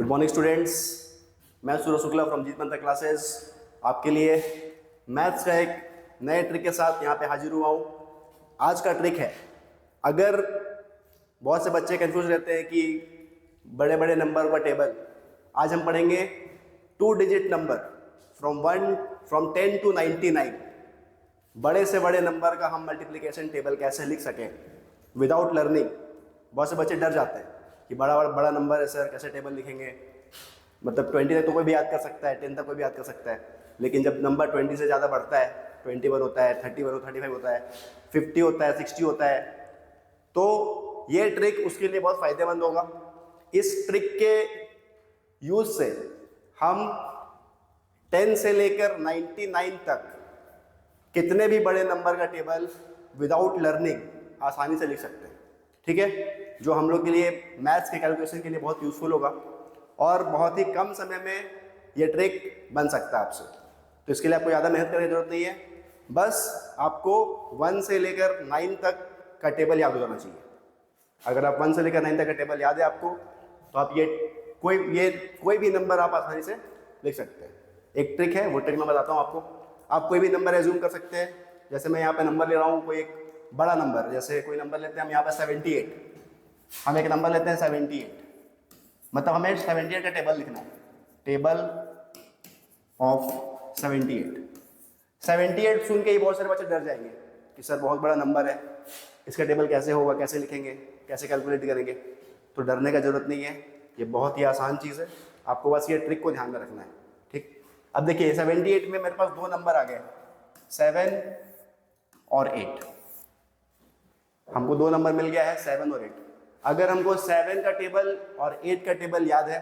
Good morning students, मैं सूरज Shukla from जीत मंत्र classes आपके लिए मैथ्स का एक नए ट्रिक के साथ यहाँ पे हाजिर हुआ हूँ। आज का ट्रिक है, अगर बहुत से बच्चे कंफ्यूज रहते हैं कि बड़े बड़े नंबर का टेबल, आज हम पढ़ेंगे 2 डिजिट नंबर फ्रॉम 10 to 99। बड़े से बड़े नंबर का हम मल्टीप्लिकेशन टेबल कैसे लिख सकें विदाउट लर्निंग। बहुत से बच्चे डर जाते हैं कि बड़ा बड़ा नंबर है सर, कैसे टेबल लिखेंगे। मतलब 20 तक तो कोई भी याद कर सकता है, 10 तक कोई भी याद कर सकता है, लेकिन जब नंबर 20 से ज़्यादा बढ़ता है, 21 होता है, 31 35 होता है, 50 होता है, 60 होता है, तो ये ट्रिक उसके लिए बहुत फ़ायदेमंद होगा। इस ट्रिक के यूज़ से हम 10 से लेकर 99 तक कितने भी बड़े नंबर का टेबल विदाउट लर्निंग आसानी से लिख सकते हैं। ठीक है, जो हम लोग के लिए मैथ्स के कैलकुलेशन के लिए बहुत यूज़फुल होगा और बहुत ही कम समय में ये ट्रिक बन सकता है आपसे। तो इसके लिए आपको ज़्यादा मेहनत करने की जरूरत नहीं है, बस आपको 1 से लेकर 9 तक का टेबल याद हो जाना चाहिए। अगर आप 1 से लेकर 9 तक का टेबल याद है आपको, तो आप ये कोई भी नंबर आप आसानी से लिख सकते हैं। एक ट्रिक है, वो ट्रिक मैं बताता हूँ आपको। आप कोई भी नंबर एज्यूम कर सकते हैं। जैसे मैं यहाँ पे नंबर ले रहा हूँ, कोई एक बड़ा नंबर, जैसे कोई नंबर लेते हैं हम यहाँ पे 78। हम एक नंबर लेते हैं 78, मतलब हमें 78 का टेबल लिखना है, टेबल ऑफ 78। 78 सुन के ही बहुत सारे बच्चे डर जाएंगे कि सर बहुत बड़ा नंबर है, इसका टेबल कैसे होगा, कैसे लिखेंगे, कैसे कैलकुलेट करेंगे। तो डरने का जरूरत नहीं है, ये बहुत ही आसान चीज़ है। आपको बस ये ट्रिक को ध्यान में रखना है। ठीक, अब देखिए 78 में मेरे पास 2 नंबर आ गए, 7 और 8। हमको 2 नंबर मिल गया है, 7 और 8। अगर हमको 7 का टेबल और 8 का टेबल याद है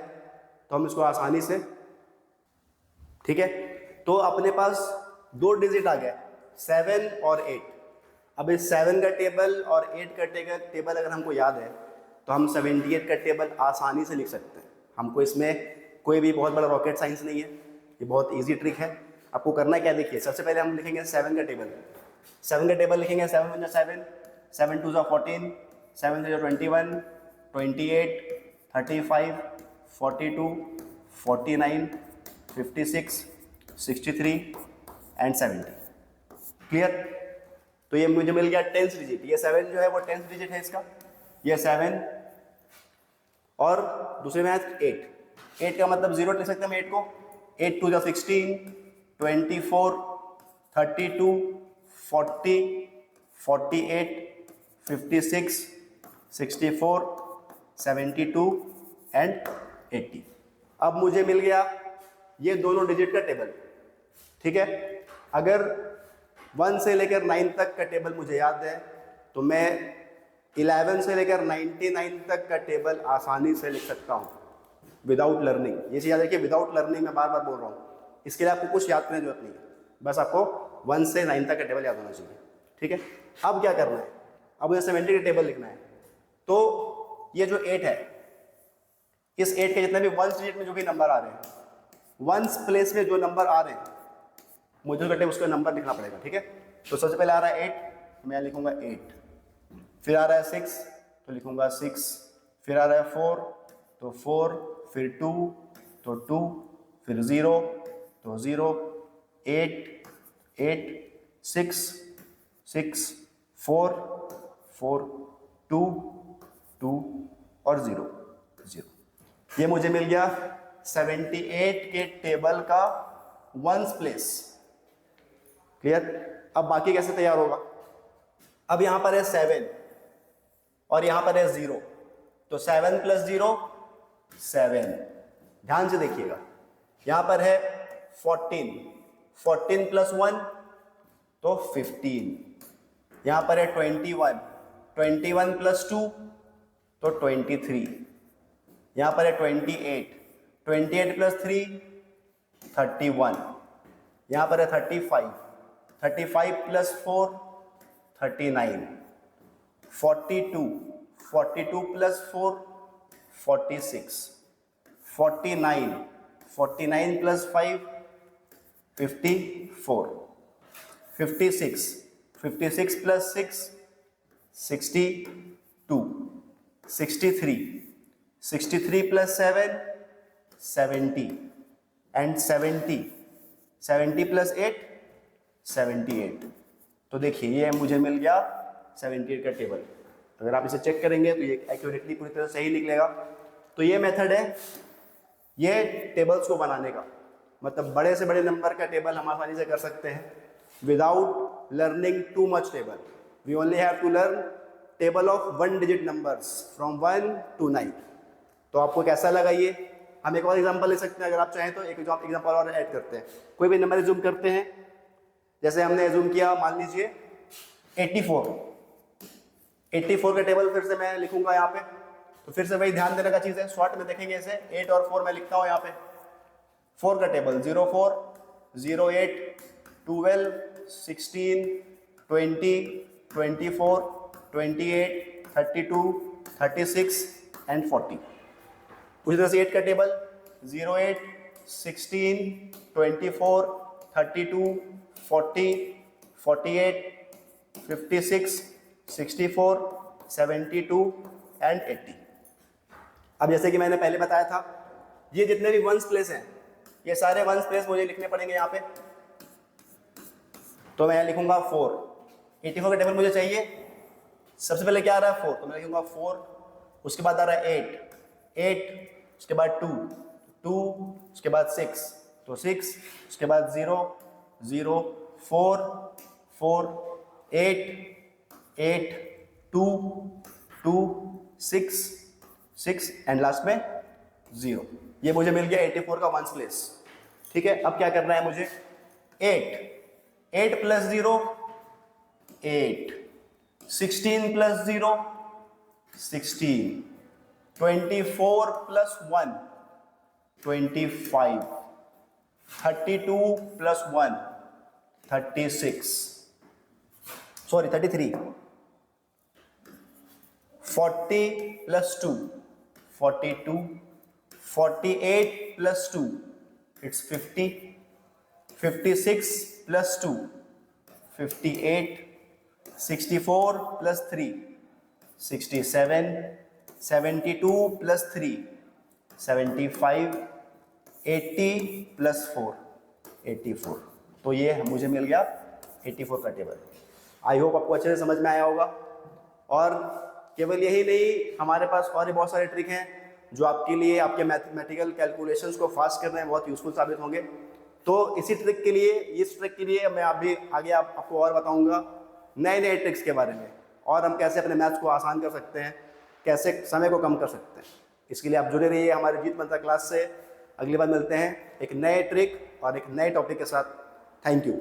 तो हम इसको आसानी से, ठीक है, तो अपने पास 2 डिजिट आ गए, 7 और 8। अब इस 7 का टेबल और 8 का टेबल अगर हमको याद है तो हम 78 का टेबल आसानी से लिख सकते हैं। हमको इसमें कोई भी बहुत बड़ा रॉकेट साइंस नहीं है, ये बहुत ईजी ट्रिक है। आपको करना क्या, देखिए सबसे पहले हम लिखेंगे 7 का टेबल। 7 का टेबल लिखेंगे, 7 × 7, 7 2 14, 7 3 21, 28, 35, 42, 49, 56, 63 एंड 70। क्लियर? तो ये मुझे मिल गया 10th डिजिट। ये 7 जो है वो 10th डिजिट है इसका, ये 7 और दूसरे में 8। 8 का मतलब 0 लिख सकते हैं हम 8 को। 8 2 16, 24, 32, 40, 48, 56, 64, 72 एंड 80। अब मुझे मिल गया ये दोनों डिजिट का टेबल। ठीक है, अगर 1 से लेकर 9 तक का टेबल मुझे याद है तो मैं 11 से लेकर 99 तक का टेबल आसानी से लिख सकता हूँ विदाउट लर्निंग। ये चीज़ याद रखिए, विदाउट लर्निंग मैं बार बार बोल रहा हूँ। इसके लिए आपको कुछ याद करने की जरूरत नहीं है, बस आपको 1 से 9 तक का टेबल याद होना चाहिए। ठीक है, अब क्या करना है, अब मुझे 70 का टेबल लिखना है। तो ये जो 8 है, इस 8 के जितने भी 1 डिजिट में जो भी नंबर आ रहे हैं, 1s प्लेस में जो नंबर आ रहे हैं मुझे उसका नंबर लिखना पड़ेगा। ठीक है, तो सबसे पहले आ रहा है 8, मैं लिखूंगा 8। फिर आ रहा है 6, तो लिखूंगा 6। फिर आ रहा है 4, तो 4। फिर 2, तो 2। फिर 0, तो 0। 8, 8, 6, 6, 4, 4, 2, 2 और 0, 0। ये मुझे मिल गया 78 के टेबल का 1s प्लेस। क्लियर? अब बाकी कैसे तैयार होगा, अब यहां पर है 7 और यहां पर है 0, तो 7 + 0 7। ध्यान से देखिएगा, यहां पर है 14, 14 + 1 तो 15। यहां पर है 21, 21 + 2 तो 23। यहां पर है 28, 28 + 3 31। यहां पर है 35, 35 + 4 39। 42, 42 + 4 46। 49, 49 + 5 54। 56, 56 + 6 62। 63, 63 + 7 70 एंड 70 प्लस 8 78। तो देखिए ये मुझे मिल गया 78 का टेबल। अगर आप इसे चेक करेंगे तो ये एक्यूरेटली पूरी तरह सही निकलेगा। तो ये मेथड है ये टेबल्स को बनाने का, मतलब बड़े से बड़े नंबर का टेबल हम आसानी से कर सकते हैं without learning too much table. We only have to learn table of 1 digit numbers from 1 to 9। तो आपको कैसा लगा ये? हम एक और एग्जांपल ले सकते हैं, अगर आप चाहें तो एक एग्जांपल और ऐड करते हैं। कोई भी नंबर एज्यूम करते हैं, जैसे हमने एज्यूम किया, मान लीजिए 84 का टेबल फिर से मैं लिखूंगा यहाँ पे। तो फिर से वही ध्यान देने का चीज़ है, शॉर्ट में देखेंगे इसे 8 और 4 मैं लिखता हूँ यहाँ पे। 4 का टेबल 04, 08, 12, 16, 20, 24, 28, 32, 36 एंड 40। उसी तरह से 8 का टेबल 08, 16, 24, 32, 40, 48, 56, 64, 72 एंड 80। अब जैसे कि मैंने पहले बताया था, ये जितने भी वंस प्लेस हैं, ये सारे वंस प्लेस मुझे लिखने पड़ेंगे यहाँ पे। तो मैं लिखूंगा 4। 84 का टेबल मुझे चाहिए, सबसे पहले क्या आ रहा है 4, तो मैं लिखूंगा 4। उसके बाद आ रहा है 8, उसके बाद 2, उसके बाद 6, तो 6, उसके बाद 0, 4, 8, 2, 6 एंड लास्ट में 0। ये मुझे मिल गया 84 का वंस प्लेस। ठीक है, अब क्या करना है मुझे? 8 plus 0 8, 16 plus 0 16, 24 plus 1 25, 32 plus 1 33, 40 plus 2 42, 48 plus 2 it's 50, 56 plus 2 58, 64 plus 3 67, 72 plus 3 75, 80 plus 4 84। तो ये मुझे मिल गया 84 का टेबल। आई होप आपको अच्छे से समझ में आया होगा। और केवल यही नहीं, हमारे पास और भी बहुत सारे ट्रिक हैं जो आपके लिए आपके मैथमेटिकल कैलकुलेशंस को फास्ट करने में बहुत यूजफुल साबित होंगे। तो इस ट्रिक के लिए मैं आगे आपको और बताऊंगा नए ट्रिक्स के बारे में, और हम कैसे अपने मैथ्स को आसान कर सकते हैं, कैसे समय को कम कर सकते हैं। इसके लिए आप जुड़े रहिए हमारे जीत मंत्रा क्लास से। अगली बार मिलते हैं एक नए ट्रिक और एक नए टॉपिक के साथ। Thank you.